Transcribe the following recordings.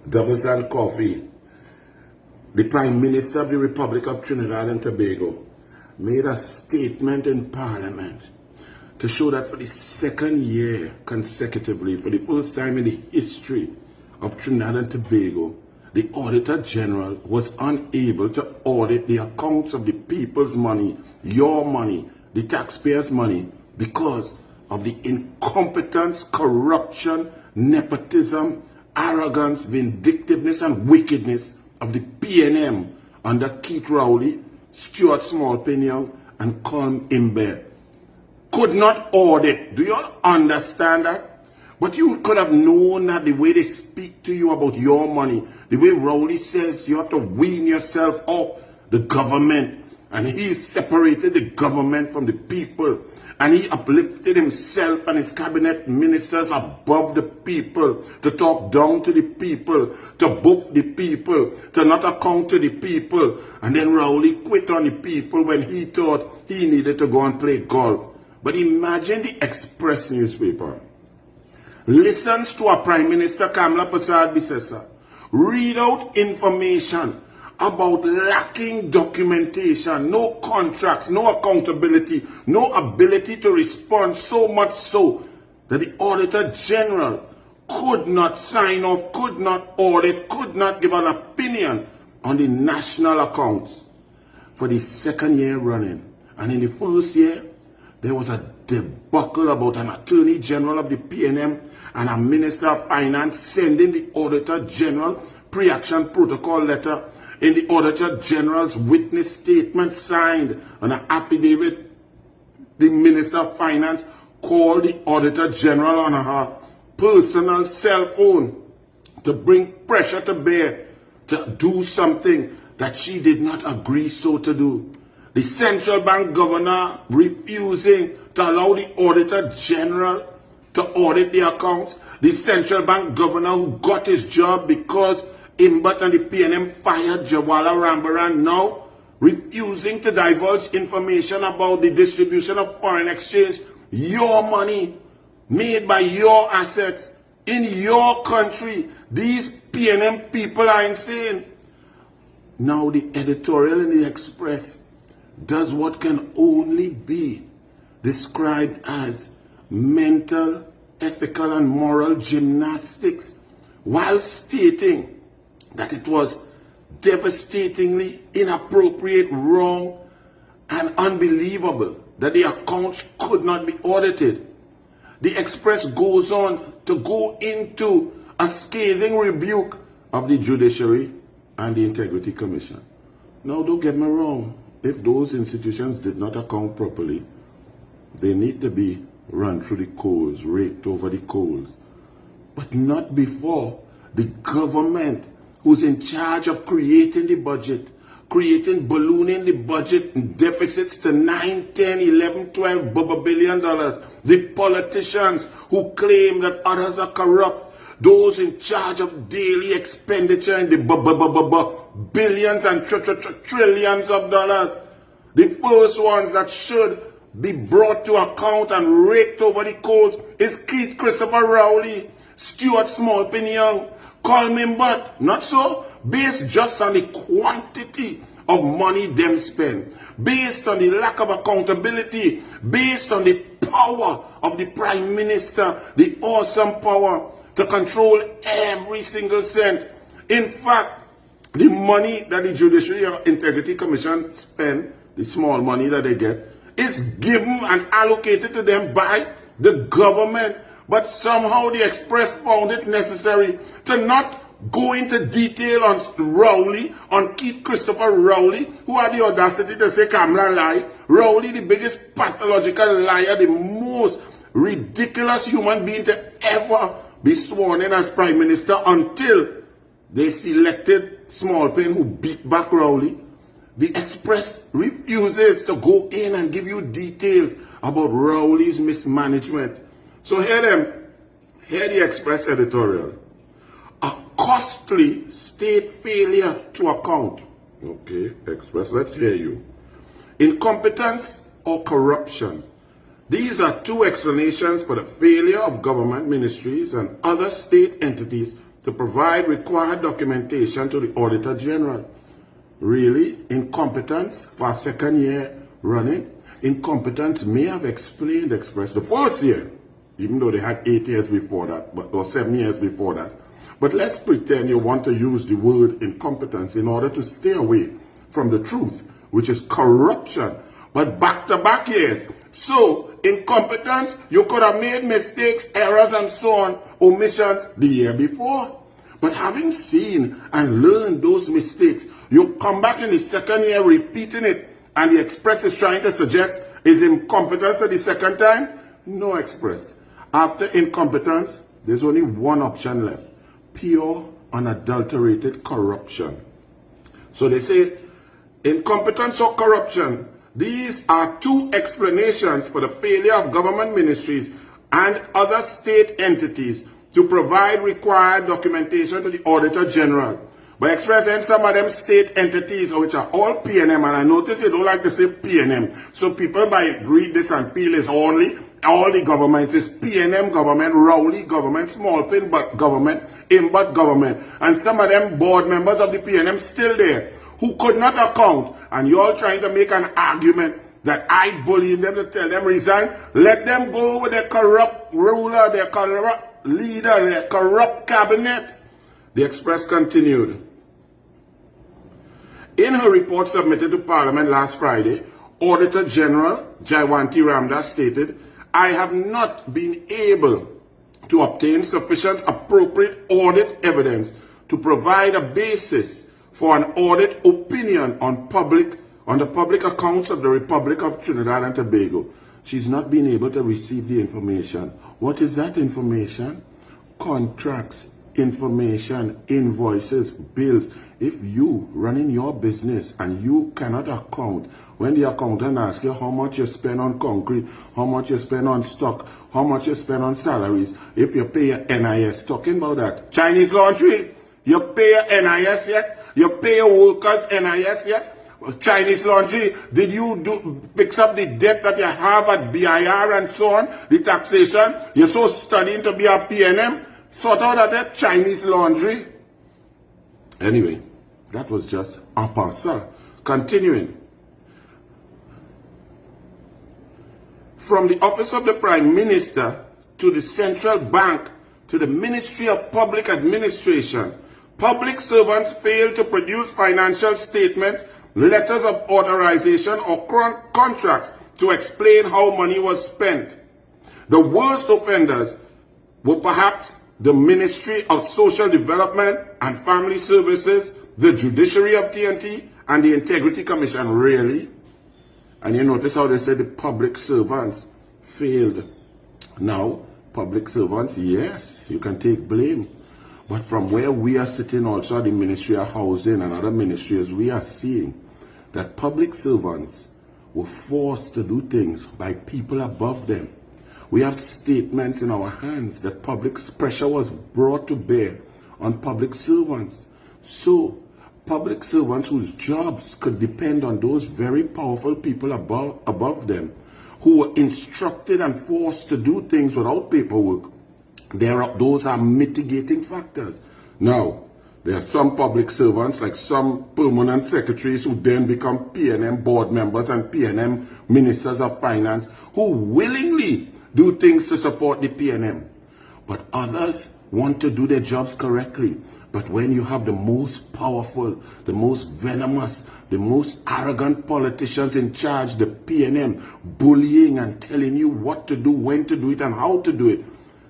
Doubles and coffee. The Prime Minister of the Republic of Trinidad and Tobago made a statement in Parliament to show that for the second year consecutively, for the first time in the history of Trinidad and Tobago, the Auditor General was unable to audit the accounts of the people's money, your money, the taxpayers' money, because of the incompetence, corruption, nepotism, arrogance, vindictiveness, and wickedness of the PNM under Keith Rowley, Stuart Smallpin and Colm Imber. Could not audit. Do you all understand that? But you could have known that the way they speak to you about your money, the way Rowley says you have to wean yourself off the government, and he separated the government from the people, and he uplifted himself and his cabinet ministers above the people, to talk down to the people, to buff the people, to not account to the people. And then Rowley quit on the people when he thought he needed to go and play golf. But imagine the Express newspaper listens to a Prime Minister, Kamla Persad-Bissessar, read out information about lacking documentation, no contracts, no accountability, no ability to respond, so much so that the Auditor General could not sign off, could not audit, could not give an opinion on the national accounts for the second year running. And in the first year, there was a debacle about an Attorney General of the PNM and a Minister of Finance sending the Auditor General pre-action protocol letter in the Auditor General's witness statement signed on an affidavit. The Minister of Finance called the Auditor General on her personal cell phone to bring pressure to bear to do something that she did not agree so to do. The central bank governor refusing to allow the Auditor General to audit the accounts. The central bank governor who got his job because Imbert and the PNM fired Jawala Rambaran, now refusing to divulge information about the distribution of foreign exchange, your money, made by your assets, in your country. These PNM people are insane. Now the editorial in the Express does what can only be described as mental, ethical, and moral gymnastics, while stating that it was devastatingly inappropriate, wrong, and unbelievable that the accounts could not be audited. The Express goes on to go into a scathing rebuke of the judiciary and the Integrity Commission. Now, don't get me wrong. If those institutions did not account properly, they need to be run through the coals, raked over the coals. But not before the government, who's in charge of creating the budget, ballooning the budget and deficits to 9, 10, 11, 12 billion dollars. The politicians who claim that others are corrupt, those in charge of daily expenditure in the billions and trillions of dollars. The first ones that should be brought to account and raked over the coals is Keith Christopher Rowley, Stuart Smallpin, Colm Imber, not so, based just on the quantity of money them spend, based on the lack of accountability, based on the power of the Prime Minister, the awesome power to control every single cent. In fact, the money that the Judiciary and Integrity Commission spend, the small money that they get, is given and allocated to them by the government. But somehow the Express found it necessary to not go into detail on Rowley, on Keith Christopher Rowley, who had the audacity to say Kamla lie. Rowley, the biggest pathological liar, the most ridiculous human being to ever be sworn in as Prime Minister, until they selected Smallpin, who beat back Rowley. The Express refuses to go in and give you details about Rowley's mismanagement. So hear the Express editorial. A costly state failure to account. Okay, Express, let's hear you. Incompetence or corruption. These are two explanations for the failure of government ministries and other state entities to provide required documentation to the Auditor General. Really? Incompetence for a second year running? Incompetence may have expressed the first year, even though they had 8 years before that, or 7 years before that. But let's pretend you want to use the word incompetence in order to stay away from the truth, which is corruption, but back-to-back years. So, incompetence, you could have made mistakes, errors, and so on, omissions the year before. But having seen and learned those mistakes, you come back in the second year repeating it, and the Express is trying to suggest is incompetence the second time? No, Express. After incompetence, there's only one option left. Pure, unadulterated corruption. So they say, incompetence or corruption, these are two explanations for the failure of government ministries and other state entities to provide required documentation to the Auditor General. But Express and some of them state entities, which are all PNM, and I notice you don't like to say PNM. So people might read this and feel it's only all the governments. It's PNM government, Rowley government, small pin but government, Imbut government. And some of them board members of the PNM still there who could not account. And you're all trying to make an argument that I bullied them to tell them resign. Let them go with their corrupt ruler, their corrupt leader, their corrupt cabinet. The Express continued. In her report submitted to Parliament last Friday, Auditor General Jaiwanti Ramdas stated, I have not been able to obtain sufficient appropriate audit evidence to provide a basis for an audit opinion on the public accounts of the Republic of Trinidad and Tobago. She's not been able to receive the information. What is that information? Contracts, information, invoices, bills. If you running your business and you cannot account, when the accountant asks you how much you spend on concrete, how much you spend on stock, how much you spend on salaries, if you pay your NIS, talking about that. Chinese laundry, you pay your NIS yet? You pay your workers NIS yet? Chinese laundry, did you fix up the debt that you have at BIR and so on, the taxation? You're so studying to be a PNM, sort out that Chinese laundry. Anyway, that was just en passant. Continuing. From the Office of the Prime Minister to the Central Bank to the Ministry of Public Administration, public servants fail to produce financial statements, letters of authorization, or contracts to explain how money was spent. The worst offenders were perhaps the Ministry of Social Development and Family Services, the Judiciary of TNT, and the Integrity Commission. Really? And you notice how they say the public servants failed. Now, public servants, yes, you can take blame. But from where we are sitting also at the Ministry of Housing and other ministries, we are seeing that public servants were forced to do things by people above them. We have statements in our hands that public pressure was brought to bear on public servants. So, public servants whose jobs could depend on those very powerful people above them, who were instructed and forced to do things without paperwork, those are mitigating factors. Now, there are some public servants, like some permanent secretaries who then become PNM board members and PNM ministers of finance, who willingly do things to support the PNM. But others want to do their jobs correctly. But when you have the most powerful, the most venomous, the most arrogant politicians in charge, the PNM, bullying and telling you what to do, when to do it, and how to do it,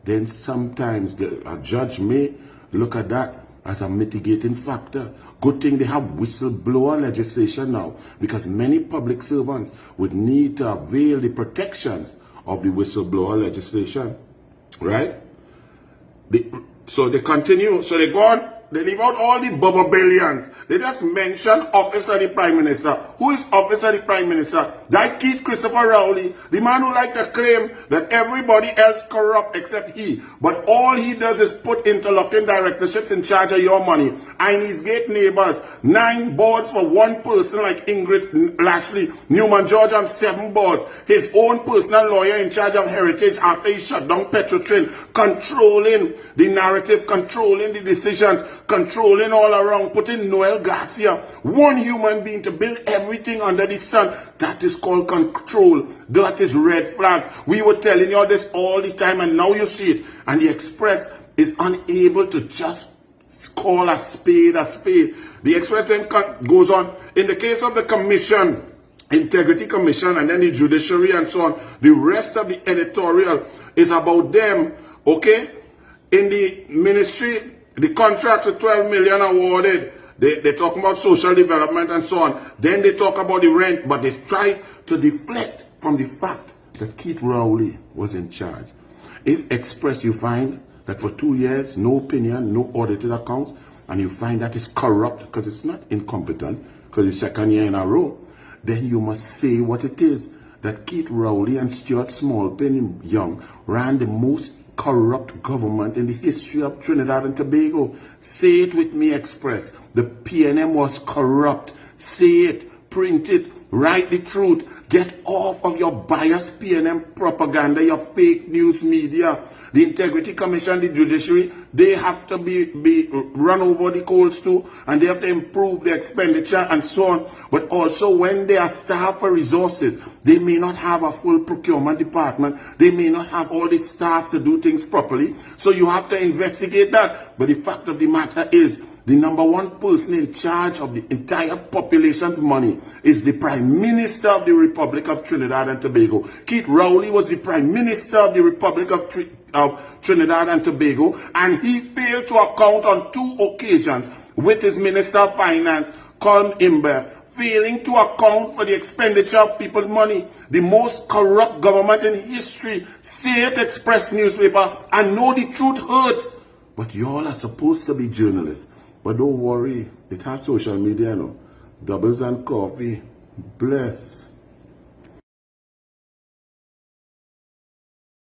then sometimes a judge may look at that as a mitigating factor. Good thing they have whistleblower legislation now, because many public servants would need to avail the of the whistleblower legislation, right? So they continue, so they go on all the bubble billions. They just mention office of the Prime Minister. Who is office of the Prime Minister? That Keith Christopher Rowley, the man who like to claim that everybody else corrupt except he. But all he does is put interlocking directorships in charge of your money. And his gate neighbors, 9 boards for one person like Ingrid Lashley, Newman George, and 7 boards. His own personal lawyer in charge of heritage after he shut down Petrotrin, controlling the narrative, controlling the decisions, controlling all around, putting Noel Garcia, one human being, to build everything under the sun. That is called control. That is red flags. We were telling you this all the time, and now you see it. And the Express is unable to just call a spade a spade. The Express then goes on. In the case of the Commission, Integrity Commission, and then the judiciary and so on, the rest of the editorial is about them, okay? In the ministry, the contracts of 12 million awarded. They talk about social development and so on. Then they talk about the rent, but they try to deflect from the fact that Keith Rowley was in charge. If Express, you find that for 2 years, no opinion, no audited accounts, and you find that it's corrupt, because it's not incompetent, because it's second year in a row, then you must say what it is. That Keith Rowley and Stuart Smallpen Young ran the most corrupt government in the history of Trinidad and Tobago. Say it with me, Express. The PNM was corrupt. Say it, print it, write the truth. Get off of your biased PNM propaganda, your fake news media. The Integrity Commission, the judiciary, they have to be run over the coals too, and they have to improve the expenditure and so on. But also, when they are starved for resources, they may not have a full procurement department. They may not have all the staff to do things properly. So you have to investigate that. But the fact of the matter is, the number one person in charge of the entire population's money is the Prime Minister of the Republic of Trinidad and Tobago. Keith Rowley was the Prime Minister of the Republic of Trinidad and Tobago, and he failed to account on 2 occasions with his Minister of Finance, Colm Imber, failing to account for the expenditure of people's money. The most corrupt government in history. Say it, Express newspaper, and know the truth hurts. But you all are supposed to be journalists. But don't worry, it has social media now. Doubles and coffee. Bless.